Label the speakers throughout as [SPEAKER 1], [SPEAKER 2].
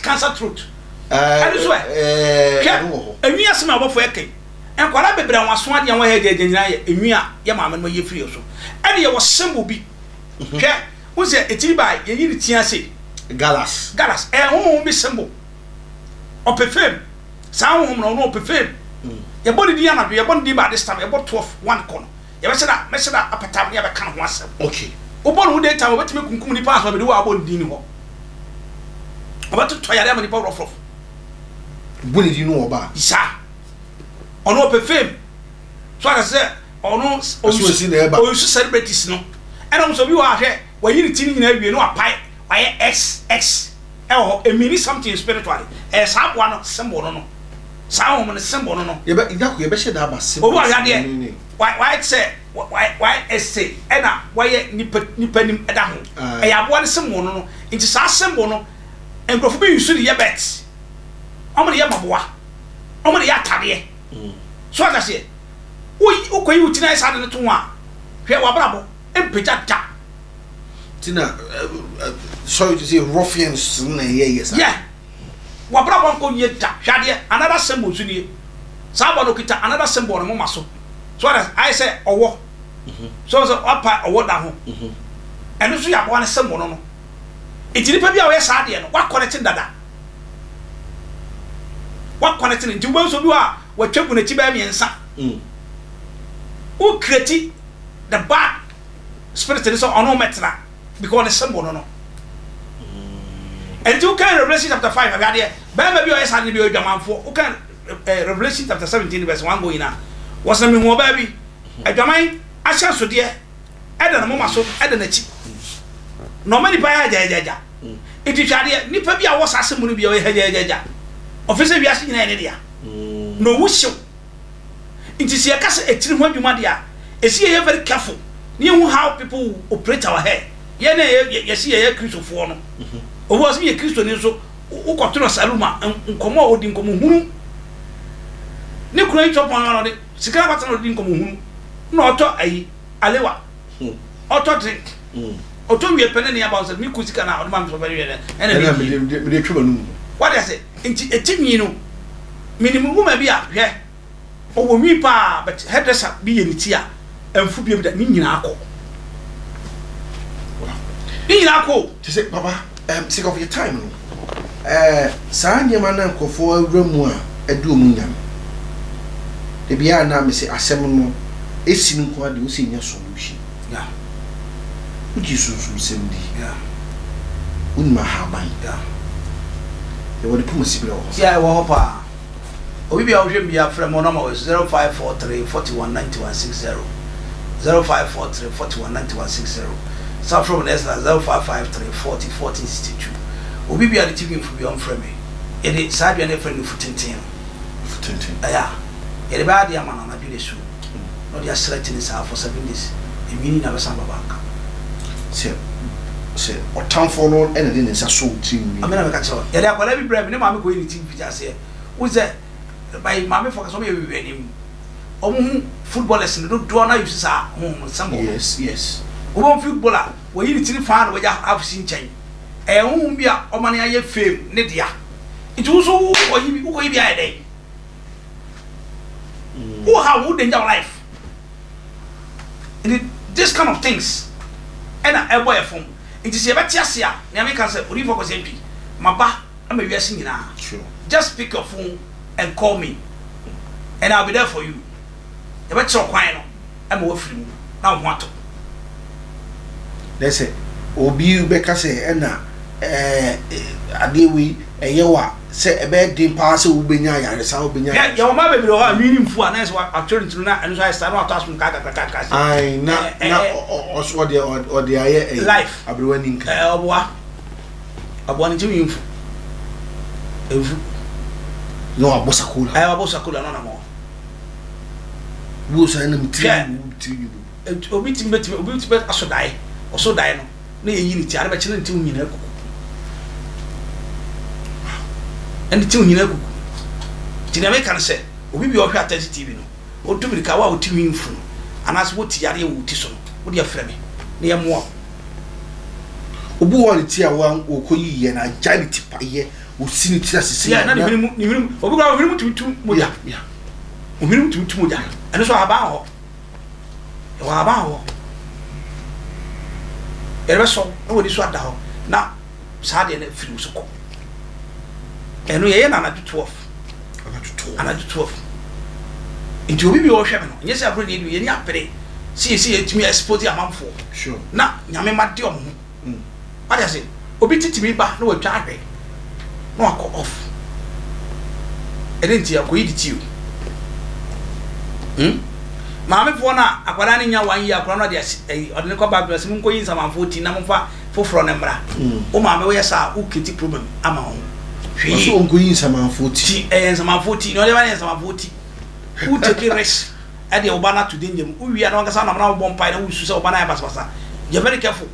[SPEAKER 1] cancer throat and so enwi asem abofo eke enkwara bebere anwaso ade anwa he nyina enwi a ye maame no ye free so ene ye wo sembo bi hwe wo se etiri ba ye yiri tia se
[SPEAKER 2] galas
[SPEAKER 1] ho bi sembo opefem sa ho no opefem ye body di anadu ye body di ba this time ye body 12 one corner ye be se da apatam ye be kan ho asem
[SPEAKER 2] okay
[SPEAKER 1] obon wo data wo betime kunkum ni pass be de wo abon di ni ho obato toyare amani power of
[SPEAKER 2] buni di no oba
[SPEAKER 1] isa ono opefem so aka se ono o su celebrities no and also bi wa hwe wa yiri tini nyina wie no apai wa ye xx e mean something spiritually sa bo no symbol no sa ho no symbol no
[SPEAKER 2] ye be she da ba symbol
[SPEAKER 1] o wa ya de why say why say ena why nipa nim eda ho e ya bo no symbol no nti sa symbol no enkrofo bi yusu de ye bet omo de ye maboa omo de ye atade so aka se o koyi utina isa de to a hwe wa brabo empeja da
[SPEAKER 2] tina sorry to say ruffians na yes
[SPEAKER 1] yeah wa brabo ko ye da hwade another symbol su ni sa bo no kita another symbol no maso so that I say owo so apa owo da ho eno so ya bo na symbol no etiri pa bia wo sa de no wa connect dada wa connect nti wo so bi wa twabu na chi ba miensa who create the bad spirit is on metra because the symbol no and you can Revelation chapter 5 agade ba ma bi o yesa de bi o dwamanfo you can Revelation chapter 17 verse 1 go ina was na me ho ba bi adwaman ahya so de e da na moma so e da na chi no many pa ya jajaja iti twade nipa bi a wo sase mu no bi o ya jajaja officer bi ase nyina ne dia no wusho it is a case a trim when you madia. Is here very careful. You know how people operate our hair. You see a Christian for no. Or was me a Christian so who got to Saluma and come out in Comu. Nicolay chop on the Sikabatan in Comu. No, Alewa. Auto drink. Or told me a penny about the Mikusika or Mam's over here. And what I say? A team, you know. Minimum may be up here. O we pa but hairdresser be any tia and fu be that ni nyina akọ ni nyina akọ
[SPEAKER 2] to say papa sick of your time saa nyema na nkofo awramu a edu omunyam de bia na me say asem no esi nko ade o se nya solution
[SPEAKER 1] ya
[SPEAKER 2] uji susu semdi
[SPEAKER 1] ya
[SPEAKER 2] unma haban ya e wodi pumasi bra ho
[SPEAKER 1] ya wo hopa Obi bia ohwe bia frem no number 0543 419160 0543 419160 so from next 0553 40 1462 Obi bia the TV info bia on frem e de sadwe na frem futenten aya e de ba dia mana na dwele su no dia stretching sa for 7 days e mini na besa babaka
[SPEAKER 2] se otamfo no ene de nsa so tin
[SPEAKER 1] amena me ka che e de akwala bi brem ne ma me ko ni TV picture se wo ze by mama focus on me footballers no do na use sa sambo
[SPEAKER 2] yes
[SPEAKER 1] o footballer we yi tiri fan we ja have seen chen e hu bia o mane aye fame ne dia it also o yi bia dey who how would danger life and this kind of things and a boy from it is a betiasia na me can say ori focus mp maba am wiase nyina
[SPEAKER 2] sure
[SPEAKER 1] just pick your phone and call me and I'll be there for you. You better so quiet no. I'm away from you. Now what?
[SPEAKER 2] Let's say obi beka say na adewi eyewa say e be din pa say ubenya yare sa ubenya.
[SPEAKER 1] Yeah, your mama be do ha meaning fu anas wa actually to na and so I start not ask me kaka.
[SPEAKER 2] Ai na also the aye
[SPEAKER 1] life.
[SPEAKER 2] Abrewani nka.
[SPEAKER 1] Obo ni jimi fu. Evu
[SPEAKER 2] no abosakula
[SPEAKER 1] ay abosakula no na mo
[SPEAKER 2] wo so na mti
[SPEAKER 1] obi timbe asodai osodai no na ye yini ti are be chine nti nyina akuku and ti nyina akuku ti na me kan se obi bi o hwa atati TV no o tumiri ka wa o ti winfu no anas wo ti yare wo ti so no wo de afrɛ me na ye mo
[SPEAKER 2] obu wo ti a wa wo koyi ye na agility pa ye si ni tira sisi
[SPEAKER 1] ya na ni hwene obi kwa hwene mututu moja
[SPEAKER 2] ya
[SPEAKER 1] hwene mututu moja eno so aba ho e wa aba ho ere so no wodi so ada ho na saa de na firi so ko eno ye na na 12 ana 12 nti obi bi o hwe me no nyese abro ne du ye ni apere si etimi expose amamfo
[SPEAKER 2] sure
[SPEAKER 1] na nyame ma de omo ada se obi titimi ba na watwa ahwe no akọ off ede nti akoyi di ti maame fo na akwara ne nya 1 year akwara no de ode ne ko ba bia se mun koyi samanfo ti na monfa foforo ne mra o maame wo yesa o kiti problem ama ho hwe
[SPEAKER 2] so onkoyi samanfo ti
[SPEAKER 1] samanfo ti no le ba ne samanfo ti who take risk e de oba na to danger mu wi ya na ngasa na mra bo mpai na wusu se oba na ya basabasa you very careful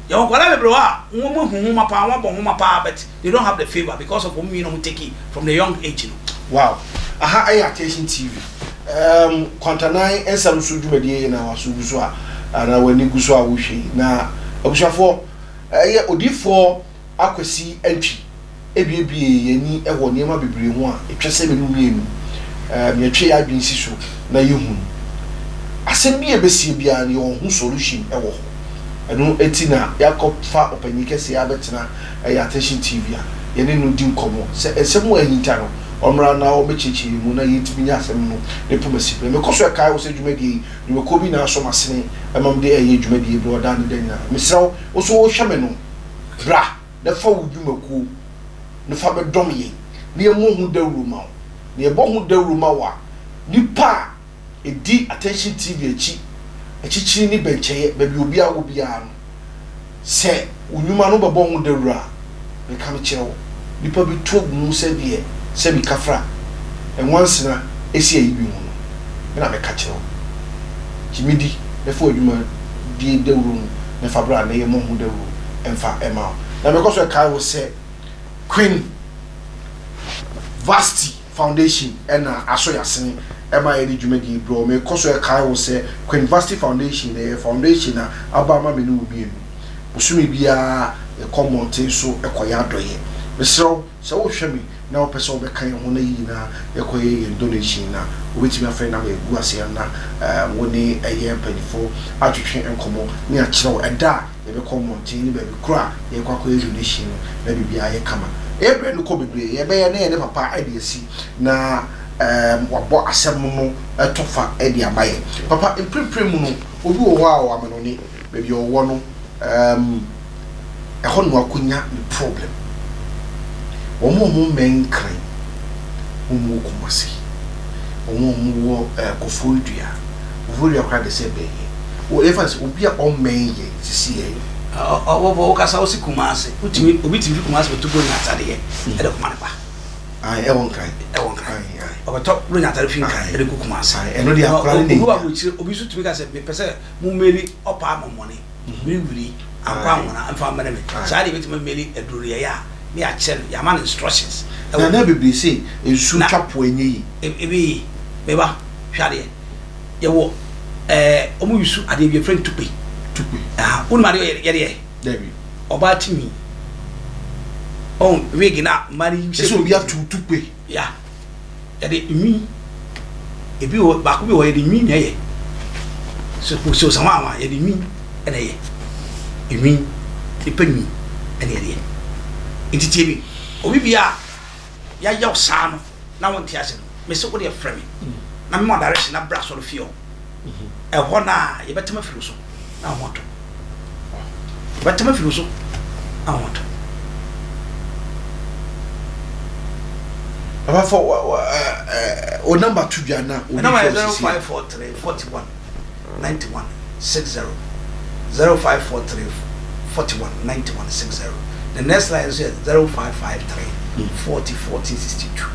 [SPEAKER 1] ya won kwala bebre wa won mu huma pa won bo huma pa but they don't have the favor because of whom you know take it from the young age you know.
[SPEAKER 2] Wow, aha ay attention TV kwantanai ensam so dwumadie na waso guso a ana wani guso a wo hwe na obusafo ye odifo akwasi antwi ebiebie yani ewo niema bebre ho a etwese menu mienu me twe ya adwinsi so na yehu asem bi ebesie bia ne ho solution ewo eno etina yakofa opanyike se abetena attention TV a yene no di nkomo se esem wa hinta no omra na o mechichi mu na yitimi nya asem no ne pomasipe me koso kai wo se dwumadi ne ko bi na aso masene emam de eye dwumadi bi oda ne den na misraw wo so wo hweme no bra da fa wo dwumaku ne fa be dom ye ne emu hu dawru ma ne ebo hu dawru ma wa nipa edi attention TV echichi ni bencheye baby obi a obi a no se unuma no bebo hu dawura me kam chewo nipa bi to mu se de se bi kafra en once na esi ayi bi hu no na me ka chewo kimidi e fo adwuma die dawuru ne fa bra na ye mo hu dawuru emfa ema na me ko so kai wo se Queen Vasti Foundation ena aso yasene ema yedi dwumadi bro me koso e kai wo se Queen Vasti Foundation the foundation na abama me no bi enu osumi bia e commonte so e koya doye mesro se wo hwemi na wo pese wo be kan ho na yi na e koye donation na obetimi afa na me gu ase na woni eye panifo atwetwe enkomo ne a kirewo eda e be commonte ni ba bi kura e kwa koye donation na bibia ye kama ebe no ko bebre ye be ye na ye ne papa adiasi na wabo asem no etofa e dia baye papa emprepre mu no obi wo wa wa menoni bebi owo no e ho no akonya ni problem wo mo men kran mo kumasi wo mo kofo dua vuri akra de se be wo efas obi a o men ye sisi ye
[SPEAKER 1] wo kasa osi kumasi utimi obi timi kumasi betugo ni atade ye e de kumane pa
[SPEAKER 2] e won kran
[SPEAKER 1] obato bro nya tare finka e de kumasi
[SPEAKER 2] eno de akra ni
[SPEAKER 1] obi wa bochire obi su timi ka se me pese mu meri opa amomone me wuri akwa ngona amfa mane me sa de betimi meri eduru ye ya me a chen ya man instructions
[SPEAKER 2] na bibli say ensu twapo enyi
[SPEAKER 1] ebi beba hwade ye wo omu yusu ade bi friend tupe unu ma de ye de
[SPEAKER 2] David
[SPEAKER 1] oba timi on wig na mari
[SPEAKER 2] so bi atutupe
[SPEAKER 1] ya ye de mi ebi wo ba ko bi wo ye de mi na ye so sama ye de mi ene ye emi ipani ene ye intiti bi obi bia ya yaw sa no na won ti ase no me so wo de frame na me mo direction na bra so no fio e ho na ye betema firu so na moto betema firu so na moto
[SPEAKER 2] aba for o number 2 bia na
[SPEAKER 1] o number 0543 41 91 60 0543 41 91 60. The next line is 0553 40 40 62.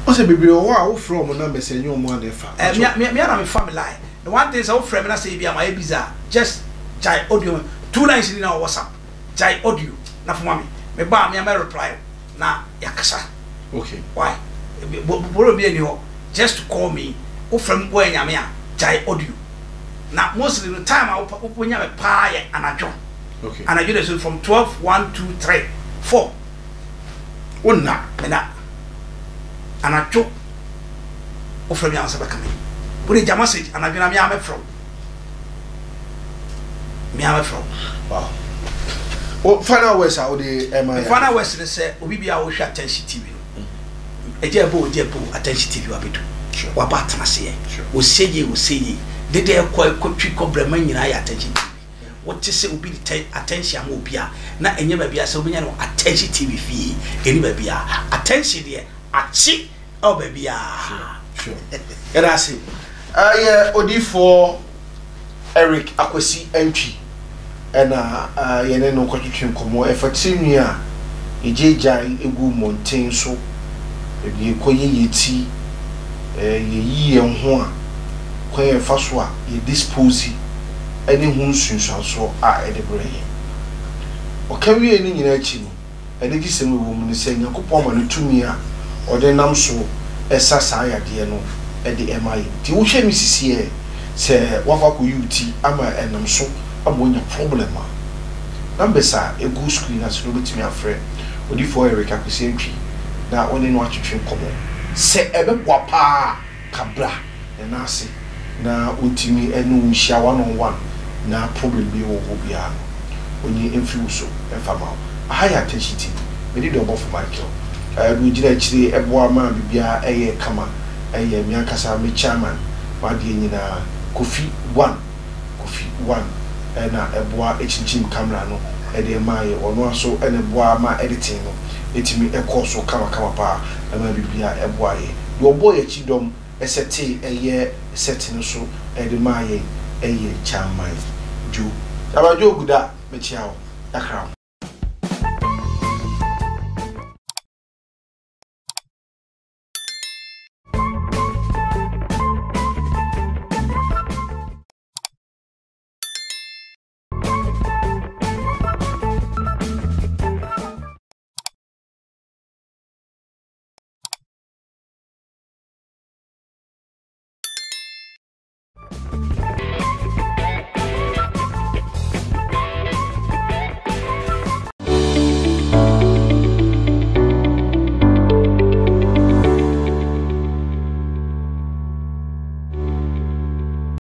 [SPEAKER 2] Ose bebre o wa wo from number say nyo mo adefa.
[SPEAKER 1] Me na me family. The one thing is I frame na say bia my bizarre. Just jai audio 2 lines in our WhatsApp. Jai audio na for me. Me ba me reply na yakasa.
[SPEAKER 2] Okay.
[SPEAKER 1] Why? Boro be any ho just to call me. O frame boy nyame a jai audio. Na mostly the time I open me pa ye anajo.
[SPEAKER 2] Okay.
[SPEAKER 1] And I do this from 12 1 2 3 4
[SPEAKER 2] Onna.
[SPEAKER 1] Mena. Anacho. Ofre mi ansa baka me. Wo jama message anadwena me amefro. Me amefro.
[SPEAKER 2] Wow. Oh, final words are the MI.
[SPEAKER 1] Final words is say obi bia wo hwa Attention TV no. Ejebo Attention TV wabedu.
[SPEAKER 2] Sure.
[SPEAKER 1] Wa ba tena se.
[SPEAKER 2] Sure.
[SPEAKER 1] O seye. Dede ekotwi kobrama nyina ya Attention TV. What to say obi the attention am obi a na enye ba bia se obi nya no Attention TV fie. Eni ba bia attention de achi o ba bia.
[SPEAKER 2] Sure. And I say yeah, Odifo Eric Akwesi Entry and yene no kwatwetwe nkomo efatinu a ejejai egu mountain so e koye yeti ye ho a koye faso a ye dispose any hu nsunsuaso a edebreye okawie ni nyina achi no ene gisem wo mu ne se Nyankopon ma no tumi a ode nam so esasa ayade no ede emai ti wo hwe misisi e se wafa ko yuti ama enam so amonya problem a nambesa egu screen as no betimi afre Odifo Eric Akwesi Entry na oni no atwetwe nkomo se ebeboa pa kabra na ase na ontimi enu nhia one on one na problem bi wo bia no oni emfi so efama ahaya Attention TV me di double for Michael we jira chiri eboa ma bibia eye kama eye mi ankasa me chairman wa de nyina Kofi 1 na eboa echinchim camera no ede maaye ono aso ene boa ma editing no etimi ekoso kama pa na ma bibia eboa ye do boy echi dom eseti eye setting so ede maaye eye chairman ju abajo guda me chiao yakra